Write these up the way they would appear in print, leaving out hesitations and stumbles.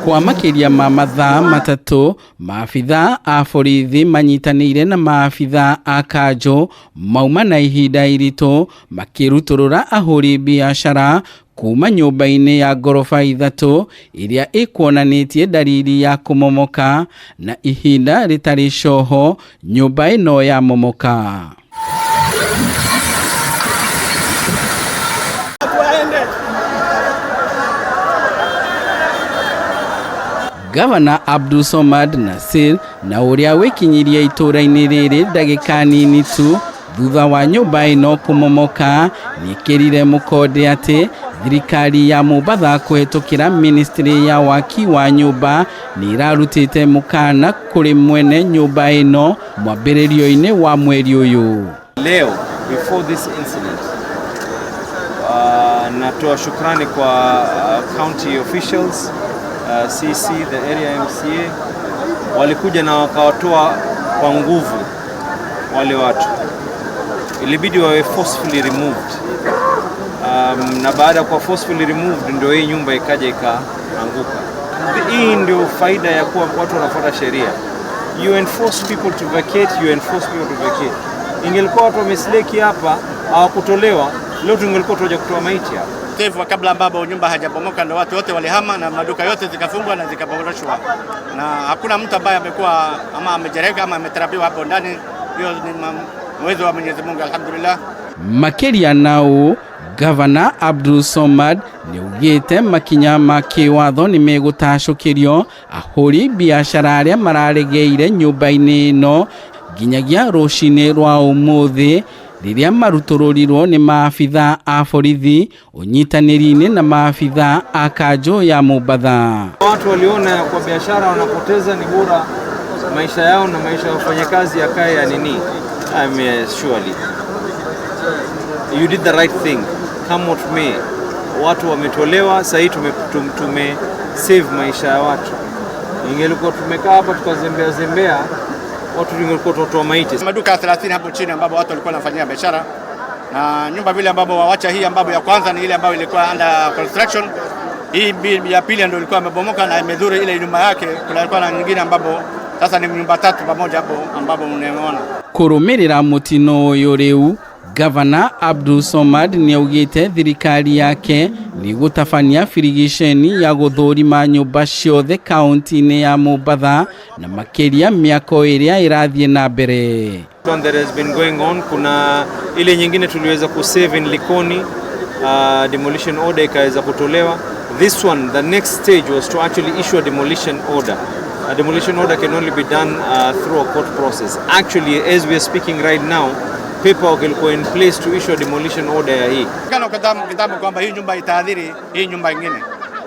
Kwa makiria ma mathaa matatu, maabitha a borithi manyitanĩire na maabitha a kanjo mauma na ihinda iritu makiruturura ahuri biashara kuma nyumba-ini ya ngoroba ithatu iria ikuonanitie dalili ya kumomoka na ihinda ritari coho nyumba ino ya momoka. Gavana Abdulswamad Nassir na uria wikinyiria itura-ini riri ndagika nini tu thutha wa nyumba ino kumomoka nikirire mukonde ati thirikari ya Mombasa kuhetukira ministry ya waki wa nyumba ni irarutite Mukana kuri mwene nyumba ino mwambiririo-ini wa mweri uyu. Leo before this incident natoa shukrani kwa county officials, CC, the area MCA, walikuja na wakawatoa kwa nguvu wale watu. Ilibidi wawe forcefully removed. Na baada kwa forcefully removed ndio hii nyumba ikaja ikaanguka. Hii ndio faida ya kuwa watu wanafuata sheria. You enforce people to vacate, you enforce people to vacate. Ingelikuwa watu wamesleki hapa hawakutolewa, leo tungelikuwa tunaja kutoa maiti hapa. Tevu kabla ambapo nyumba hajabomoka ndio watu wote walihama na maduka yote zikafungwa na zikaboroshwa. Na hakuna mtu ambaye amekuwa ama amejereka ama ameterapiwa hapo ndani. Hiyo ni uwezo wa Mwenyezi Mungu, alhamdulillah. Makiria nao Gavana Abdulswamad niugite makinya ma kiwatho ni megutacukirio ahuri biashara aria mararegeire nyumba-ini ino nginyagia rucini rwa umuthi riria marutururirwo ni maabitha a borithi unyitaniri-ini na maabitha a kanjo ya Mombasa. Watu waliona kwa biashara wanapoteza, ni bora maisha yao na maisha ya wafanyakazi yakae ya nini. Surely you did the right thing. Come what may, watu wametolewa, sasa tume save maisha ya watu. Ingelikuwa tumekaa hapa tukazembea watu ingekuwa tutoa maiti. Maduka 30 hapo chini ambapo watu walikuwa wanafanyia biashara, na nyumba vile ambapo waacha hii ambapo ya kwanza ni ile ambayo ilikuwa under construction. Hii ya pili ndio ilikuwa imebomoka na imedhuru ile nyumba yake. Kulikuwa na nyingine ambapo sasa ni nyumba tatu pamoja hapo ambapo mnaona. Kurumirira mutino uyu riu Gavana Abdulswamad niaugite thirikari yake ni gutafania firigisheni ya guthurima nyumba ciothe kaunti-ini ya Mombasa na makiria miako iria irathii nambere. There has been going on. Kuna ile nyingine tuliweza kusave in Likoni, demolition order ikaweza kutolewa. This one, the next stage was to actually issue a demolition order. A demolition order can only be done through a court process. Actually, as we are speaking right now, paperwork will in place to issue a demolition order ya hii. Kana kitabu kwamba hii nyumba itaadhiri hii nyumba nyingine,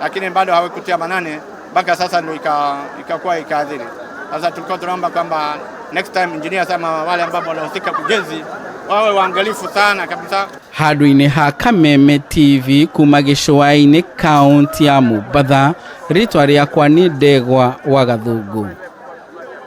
lakini bado hawakutia manane mpaka sasa ndio ikakuwa ikaadhiri. Sasa tulikuwa tunaomba kwamba next time engineers ama wale ambao wanahusika kujenzi wawe waangalifu sana kabisa. Handũ-inĩ ha Kameme TV kuma gĩcũa-inĩ kaunti ya Mombasa, ritwa rĩakwa nĩ Ndegwa wa Gathungu.